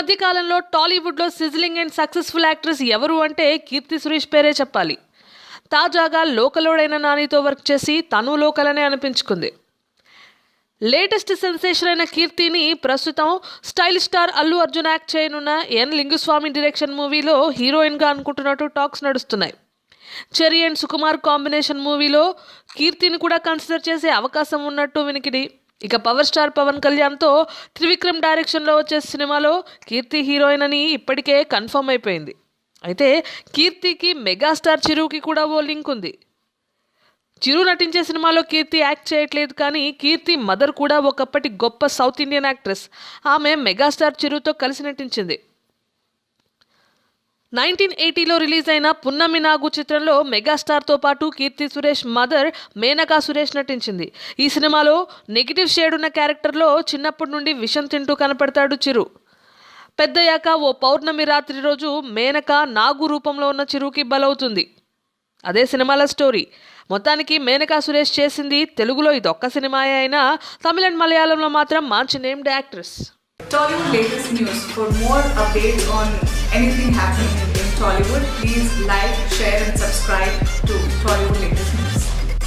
మధ్య కాలంలో టాలీవుడ్లో సిజిలింగ్ అండ్ సక్సెస్ఫుల్ యాక్ట్రెస్ ఎవరు అంటే కీర్తి సురేష్ పేరే చెప్పాలి. తాజాగా లోకలోడైన నానితో వర్క్ చేసి తను లోకలనే అనిపించుకుంది. లేటెస్ట్ సెన్సేషన్ అయిన కీర్తిని ప్రస్తుతం style star Allu Arjun act చేయనున్న ఎన్ లింగుస్వామి డైరెక్షన్ మూవీలో హీరోయిన్గా అనుకుంటున్నట్టు టాక్స్ నడుస్తున్నాయి. చెర్రీ అండ్ సుకుమార్ కాంబినేషన్ మూవీలో కీర్తిని కూడా కన్సిడర్ చేసే అవకాశం ఉన్నట్టు వినికిడి. ఇక పవర్ స్టార్ పవన్ కళ్యాణ్తో త్రివిక్రమ్ డైరెక్షన్లో వచ్చే సినిమాలో కీర్తి హీరోయిన్ అని ఇప్పటికే కన్ఫర్మ్ అయిపోయింది. అయితే కీర్తికి మెగాస్టార్ చిరుకి కూడా ఓ లింక్ ఉంది. చిరు నటించే సినిమాలో కీర్తి యాక్ట్ చేయట్లేదు, కానీ కీర్తి మదర్ కూడా ఒకప్పటి గొప్ప సౌత్ ఇండియన్ యాక్ట్రెస్. ఆమె మెగాస్టార్ చిరుతో కలిసి నటించింది. 1980లో రిలీజ్ అయిన పున్నమి నాగు చిత్రంలో మెగాస్టార్తో పాటు కీర్తి సురేష్ మదర్ మేనకా సురేష్ నటించింది. ఈ సినిమాలో నెగిటివ్ షేడ్ ఉన్న క్యారెక్టర్లో చిన్నప్పటి నుండి విషం తింటూ కనపడతాడు చిరు. పెద్దయ్యాక ఓ పౌర్ణమి రాత్రి రోజు మేనక నాగు రూపంలో ఉన్న చిరుకి బలవుతుంది. అదే సినిమాల స్టోరీ. మొత్తానికి మేనకా సురేష్ చేసింది తెలుగులో ఇదొక్క సినిమాయే అయినా తమిళ అండ్ మలయాళంలో మాత్రం మంచి named actress. Tollywood latest news. For more updates on anything happening in Tollywood, please like, share and subscribe to Tollywood latest news.